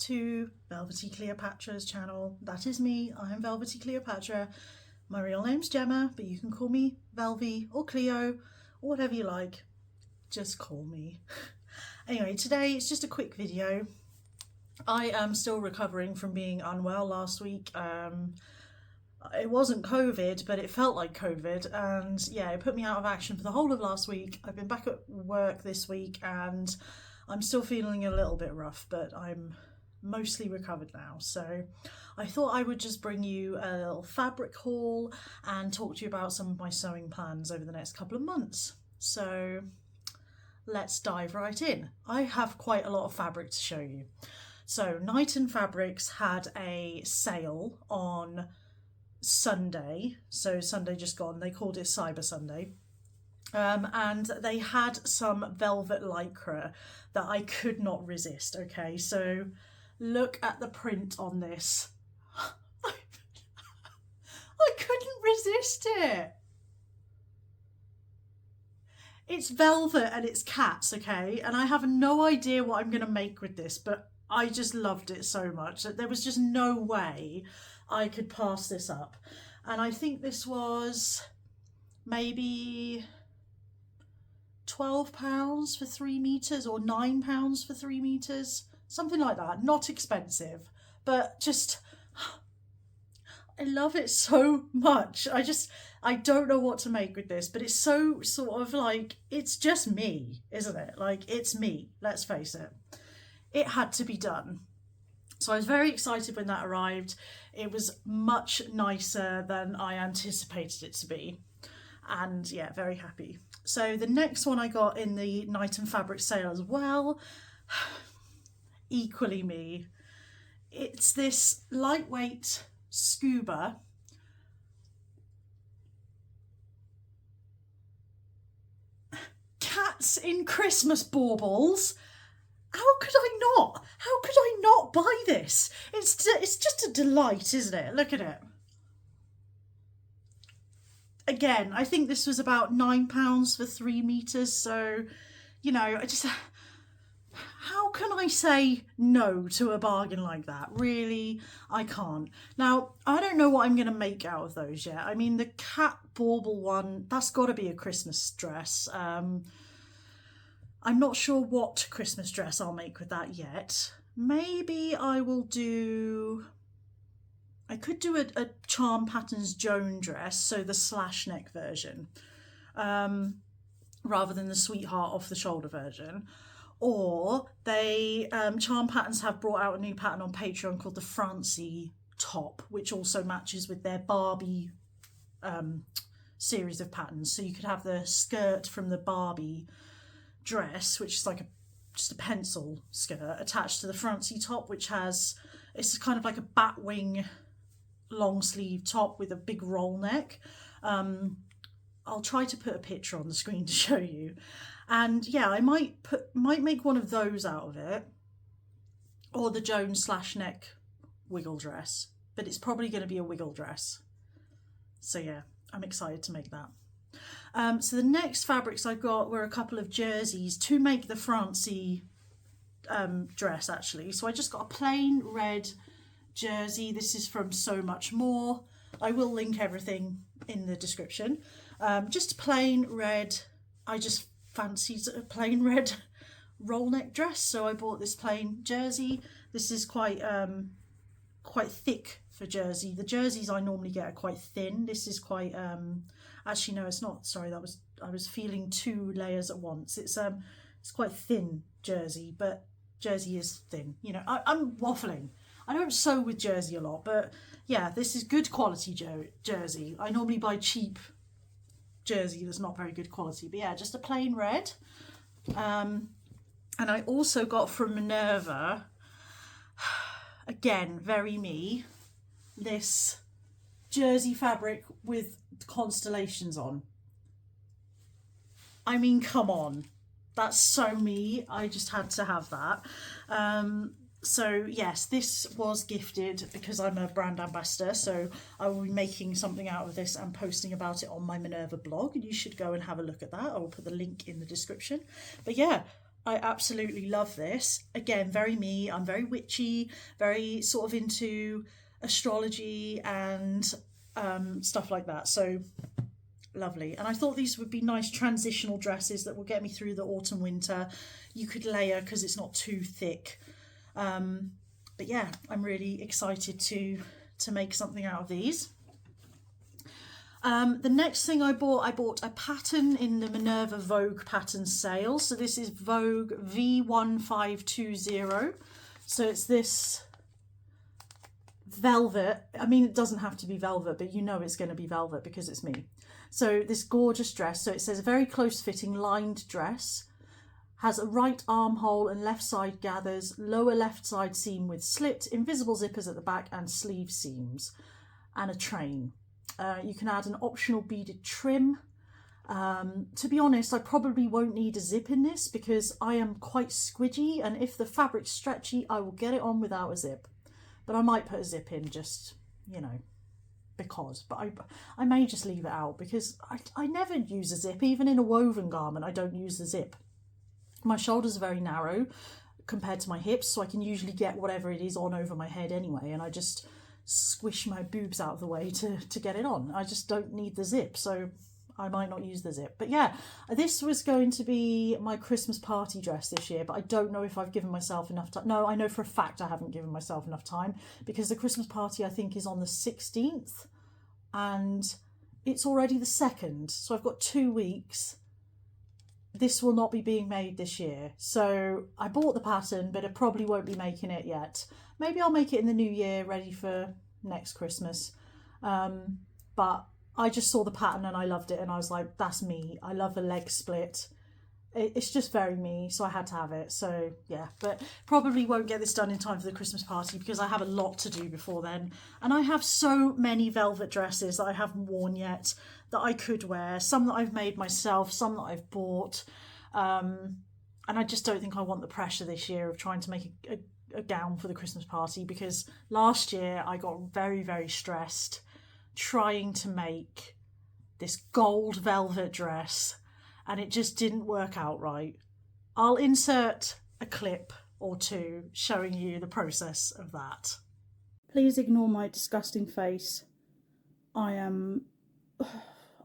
to Velvety Cleopatra's channel. That is me, I'm Velvety Cleopatra. My real name's Gemma, but you can call me Velvy or Cleo or whatever you like. Just call me. Anyway, today it's just a quick video. I am still recovering from being unwell last week. It wasn't COVID, but it felt like COVID, and yeah, it put me out of action for the whole of last week. I've been back at work this week and I'm still feeling a little bit rough, but I'm mostly recovered now. So I thought I would just bring you a little fabric haul and talk to you about some of my sewing plans over the next couple of months. So let's dive right in. I have quite a lot of fabric to show you. So Knighton Fabrics had a sale on Sunday, so Sunday just gone. They called it Cyber Sunday, and they had some velvet lycra that I could not resist. Okay, so look at the print on this. I couldn't resist it. It's velvet and it's cats, okay, and I have no idea what I'm gonna make with this, but I just loved it so much that there was just no way I could pass this up. And I think this was maybe £12 for 3 meters or £9 for 3 meters, something like that. Not expensive, but just I love it so much. I don't know what to make with this, but it's so sort of like, it's just me, isn't it? Like, it's me, let's face it. It had to be done. So I was very excited when that arrived. It was much nicer than I anticipated it to be. And yeah, very happy. So the next one I got in the Knighton Fabrics sale as well, equally me. It's this lightweight scuba. Cats in Christmas baubles. How could I not buy this? It's just a delight, isn't it? Look at it. Again, I think this was about £9 for 3 meters. So, you know, how can I say no to a bargain like that? Really, I can't. Now, I don't know what I'm going to make out of those yet. I mean, the cat bauble one, that's got to be a Christmas dress. I'm not sure what Christmas dress I'll make with that yet. Maybe I could do a Charm Patterns Joan dress, so the slash neck version, rather than the sweetheart off the shoulder version. Or they, Charm Patterns have brought out a new pattern on Patreon called the Francie top, which also matches with their Barbie series of patterns. So you could have the skirt from the Barbie dress, which is like just a pencil skirt, attached to the Francie top, which has, it's kind of like a bat wing long sleeve top with a big roll neck. I'll try to put a picture on the screen to show you. And yeah, I might make one of those out of it, or the Joan slash neck wiggle dress, but it's probably going to be a wiggle dress. So yeah, I'm excited to make that. So the next fabrics I got were a couple of jerseys to make the Francie dress, actually. So I just got a plain red jersey. This is from So Much Moor. I will link everything in the description. Just plain red. I just fancied a plain red roll neck dress, so I bought this plain jersey. This is quite thick for jersey. The jerseys I normally get are quite thin. This is quite actually no, it's not. Sorry, I was feeling 2 layers at once. It's quite thin jersey, but jersey is thin. You know, I'm waffling. I don't sew with jersey a lot, but yeah, this is good quality jersey. I normally buy cheap jersey that's not very good quality, but yeah, just a plain red. And I also got from Minerva, again, very me, this jersey fabric with constellations on. I mean, come on, that's so me. I just had to have that. So yes, this was gifted because I'm a brand ambassador, so I will be making something out of this and posting about it on my Minerva blog, and you should go and have a look at that. I will put the link in the description. But yeah, I absolutely love this. Again, very me. I'm very witchy, very sort of into astrology and stuff like that. So lovely. And I thought these would be nice transitional dresses that will get me through the autumn winter. You could layer because it's not too thick. But yeah, I'm really excited to make something out of these. The next thing I bought a pattern in the Minerva Vogue pattern sale. So this is Vogue V1520. So it's this velvet. I mean, it doesn't have to be velvet, but you know it's going to be velvet because it's me. So this gorgeous dress. So it says a very close fitting lined dress. Has a right armhole and left side gathers, lower left side seam with slit, invisible zippers at the back and sleeve seams, and a train. You can add an optional beaded trim. To be honest, I probably won't need a zip in this because I am quite squidgy, and if the fabric's stretchy, I will get it on without a zip. But I might put a zip in just, you know, because. But I may just leave it out because I never use a zip. Even in a woven garment, I don't use the zip. My shoulders are very narrow compared to my hips, so I can usually get whatever it is on over my head anyway, and I just squish my boobs out of the way to get it on. I just don't need the zip, so I might not use the zip. But yeah, this was going to be my Christmas party dress this year, but I don't know if I've given myself enough time. No, I know for a fact I haven't given myself enough time because the Christmas party I think is on the 16th and it's already the 2nd, so I've got 2 weeks. This will not be being made this year. So I bought the pattern, but I probably won't be making it yet. Maybe I'll make it in the new year, ready for next Christmas. But I just saw the pattern and I loved it. And I was like, that's me. I love a leg split. It's just very me. So I had to have it. So yeah, but probably won't get this done in time for the Christmas party because I have a lot to do before then. And I have so many velvet dresses that I haven't worn yet that I could wear. Some that I've made myself, some that I've bought. And I just don't think I want the pressure this year of trying to make a gown for the Christmas party because last year I got very, very stressed trying to make this gold velvet dress and it just didn't work out right. I'll insert a clip or two showing you the process of that. Please ignore my disgusting face. I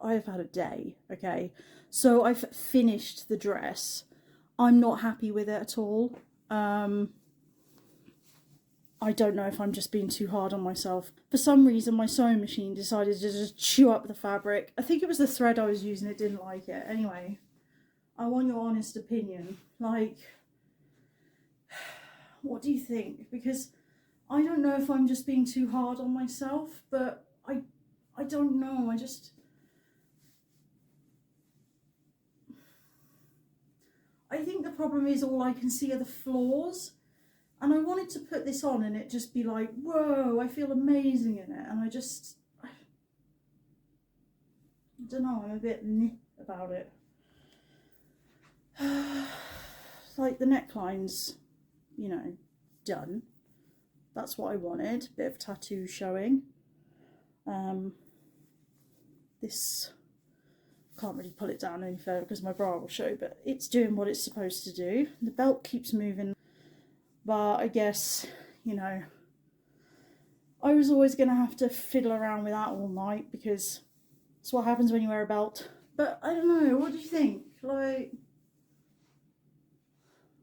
have had a day, okay? So I've finished the dress. I'm not happy with it at all. I don't know if I'm just being too hard on myself. For some reason, my sewing machine decided to just chew up the fabric. I think it was the thread I was using, it didn't like it. Anyway, I want your honest opinion. Like, what do you think? Because I don't know if I'm just being too hard on myself, but I don't know. I think the problem is all I can see are the flaws. And I wanted to put this on and it just be like, whoa, I feel amazing in it. And I don't know, I'm a bit meh about it. Like the neckline's, you know, done. That's what I wanted. Bit of tattoo showing. This, can't really pull it down any further because my bra will show, but it's doing what it's supposed to do. The belt keeps moving. But I guess, you know, I was always going to have to fiddle around with that all night because it's what happens when you wear a belt. But I don't know, what do you think? Like,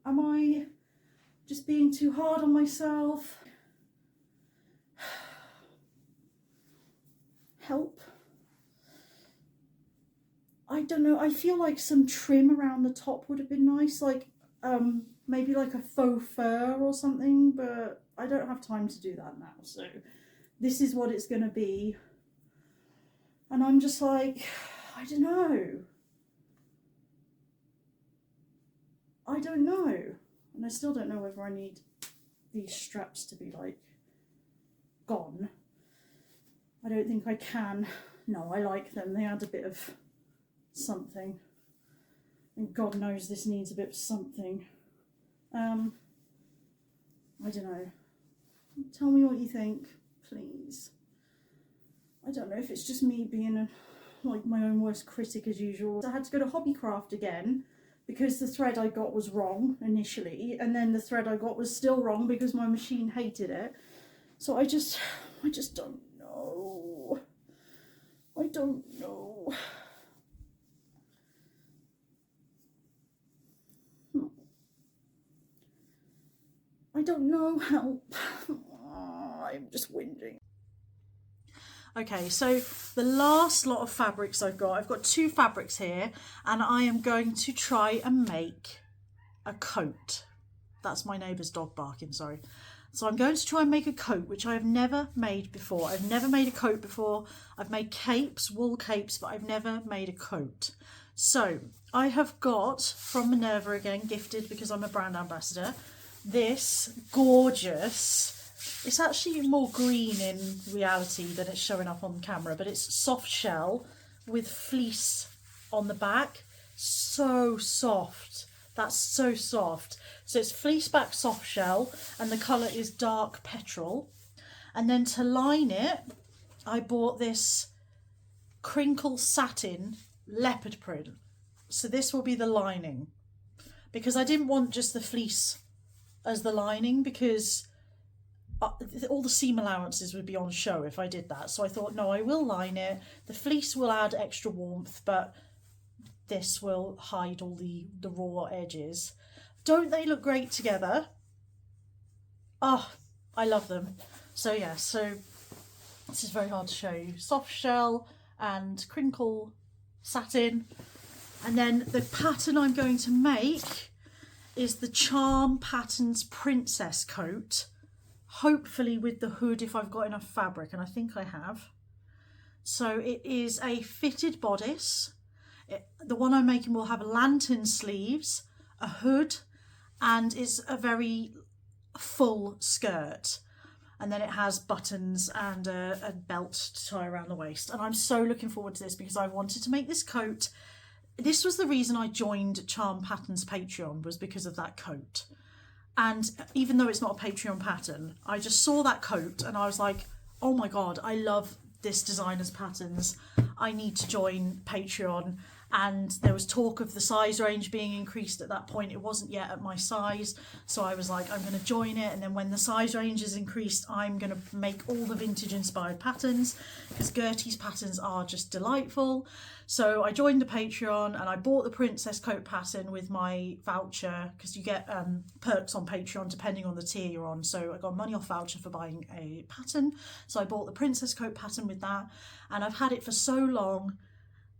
am I just being too hard on myself? Help. I don't know, I feel like some trim around the top would have been nice, like, maybe like a faux fur or something, but I don't have time to do that now, so this is what it's going to be. And I'm just like, I don't know. And I still don't know whether I need these straps to be like gone. I don't think I can. No, I like them. They add a bit of something. And God knows this needs a bit of something. I don't know. Tell me what you think, please. I don't know if it's just me being like my own worst critic as usual. I had to go to Hobbycraft again because the thread I got was wrong initially, and then the thread I got was still wrong because my machine hated it. So I just don't know. I don't know. I don't know, help. I'm just whinging. Okay, so the last lot of fabrics I've got 2 fabrics here, and I am going to try and make a coat. That's my neighbour's dog barking, sorry. So I'm going to try and make a coat, which I have never made before. I've never made a coat before. I've made capes, wool capes, but I've never made a coat. So I have got, from Minerva again, gifted because I'm a brand ambassador, this gorgeous, it's actually more green in reality than it's showing up on camera, but it's soft shell with fleece on the back. So soft. That's so soft. So it's fleece back soft shell, and the colour is dark petrol. And then to line it, I bought this Crinkle Satin leopard print. So this will be the lining, because I didn't want just the fleece as the lining, because all the seam allowances would be on show if I did that. So I thought, no, I will line it. The fleece will add extra warmth, but this will hide all the raw edges. Don't they look great together? Oh, I love them. So yeah, so this is very hard to show you. Soft shell and Crinkle Satin. And then the pattern I'm going to make is the Charm Patterns Princess Coat, hopefully with the hood if I've got enough fabric, and I think I have. So it is a fitted bodice. The one I'm making will have lantern sleeves, a hood, and it's a very full skirt. And then it has buttons and a belt to tie around the waist. And I'm so looking forward to this because I wanted to make this coat. This was the reason I joined Charm Patterns Patreon, was because of that coat. And even though it's not a Patreon pattern, I just saw that coat and I was like, oh my God, I love this designer's patterns. I need to join Patreon. And there was talk of the size range being increased at that point. It wasn't yet at my size. So I was like, I'm going to join it. And then when the size range is increased, I'm going to make all the vintage inspired patterns, because Gertie's patterns are just delightful. So I joined the Patreon and I bought the princess coat pattern with my voucher, because you get perks on Patreon depending on the tier you're on. So I got a money off voucher for buying a pattern. So I bought the princess coat pattern with that. And I've had it for so long,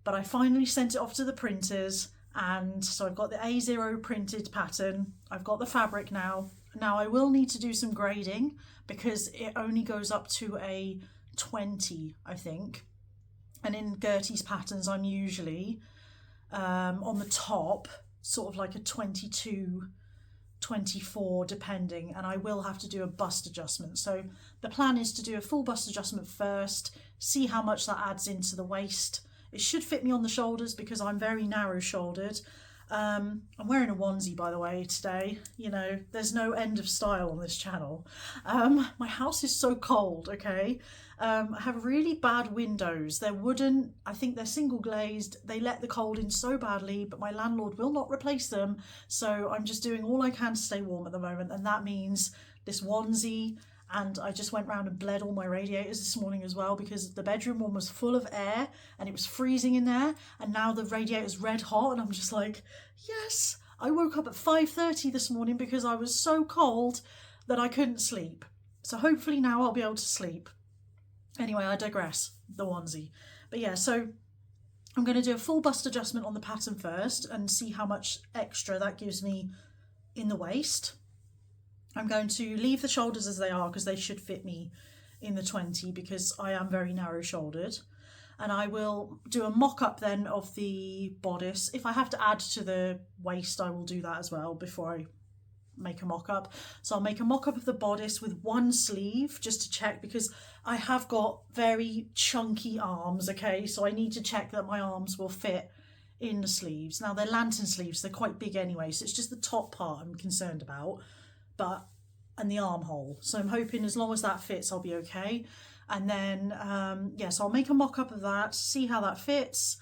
but I finally sent it off to the printers, and so I've got the A0 printed pattern. I've got the fabric now. Now I will need to do some grading because it only goes up to a 20, I think. And in Gertie's patterns, I'm usually on the top, sort of like a 22, 24, depending, and I will have to do a bust adjustment. So the plan is to do a full bust adjustment first, see how much that adds into the waist. It should fit me on the shoulders because I'm very narrow shouldered. I'm wearing a onesie, by the way, today. You know, there's no end of style on this channel. My house is so cold, okay? I have really bad windows. They're wooden. I think they're single glazed. They let the cold in so badly, but my landlord will not replace them. So I'm just doing all I can to stay warm at the moment. And that means this onesie. And I just went round and bled all my radiators this morning as well, because the bedroom one was full of air and it was freezing in there, and now the radiator's red hot, and I'm just like, yes. I woke up at 5:30 this morning because I was so cold that I couldn't sleep. So hopefully now I'll be able to sleep. Anyway, I digress, the onesie. But yeah, so I'm going to do a full bust adjustment on the pattern first and see how much extra that gives me in the waist. I'm going to leave the shoulders as they are because they should fit me in the 20, because I am very narrow shouldered. And I will do a mock-up then of the bodice. If I have to add to the waist, I will do that as well before I make a mock-up. So I'll make a mock-up of the bodice with one sleeve just to check, because I have got very chunky arms, okay? So I need to check that my arms will fit in the sleeves. Now they're lantern sleeves, they're quite big anyway, so it's just the top part I'm concerned about. And the armhole. So I'm hoping as long as that fits, I'll be okay. And then, yes, I'll make a mock-up of that, see how that fits.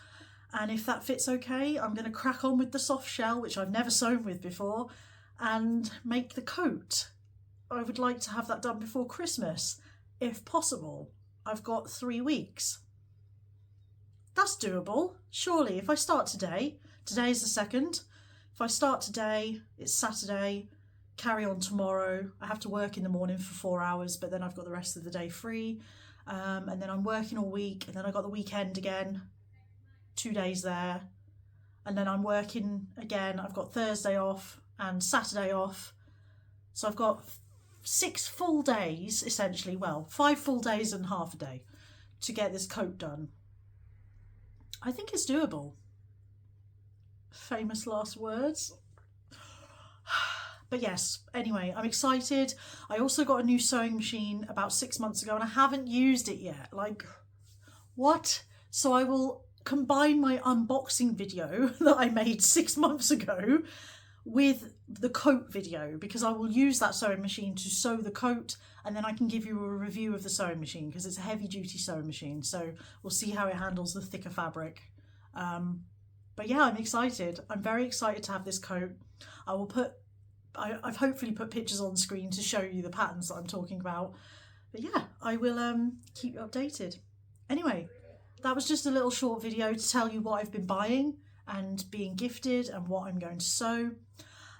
And if that fits okay, I'm going to crack on with the soft shell, which I've never sewn with before, and make the coat. I would like to have that done before Christmas, if possible. I've got 3 weeks. That's doable, surely. If I start today, today is the 2nd. If I start today, it's Saturday, carry on tomorrow. I have to work in the morning for 4 hours, but then I've got the rest of the day free. And then I'm working all week, and then I've got the weekend again, 2 days there. And then I'm working again. I've got Thursday off and Saturday off. So I've got 6 full days, essentially, well, 5 full days and half a day to get this coat done. I think it's doable. Famous last words. But yes, anyway, I'm excited. I also got a new sewing machine about 6 months ago and I haven't used it yet. Like, what? So I will combine my unboxing video that I made 6 months ago with the coat video, because I will use that sewing machine to sew the coat, and then I can give you a review of the sewing machine because it's a heavy duty sewing machine, so we'll see how it handles the thicker fabric. But yeah, I'm excited. I'm very excited to have this coat. I've hopefully put pictures on screen to show you the patterns that I'm talking about. But yeah, I will keep you updated. Anyway, that was just a little short video to tell you what I've been buying and being gifted and what I'm going to sew.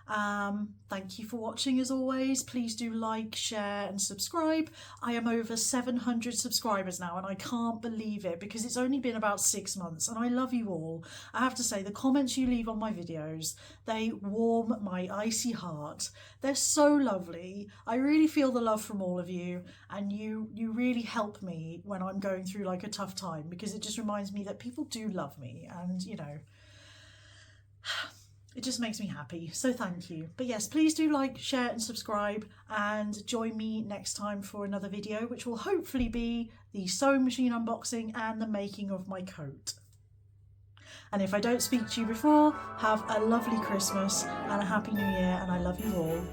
Thank you for watching as always. Please do like, share and subscribe. I am over 700 subscribers now and I can't believe it because it's only been about 6 months and I love you all. I have to say, the comments you leave on my videos, they warm my icy heart. They're so lovely. I really feel the love from all of you, and you really help me when I'm going through like a tough time, because it just reminds me that people do love me, and you know, it just makes me happy, so thank you. But yes, please do like, share and subscribe, and join me next time for another video, which will hopefully be the sewing machine unboxing and the making of my coat. And if I don't speak to you before, have a lovely Christmas and a happy New Year, and I love you all.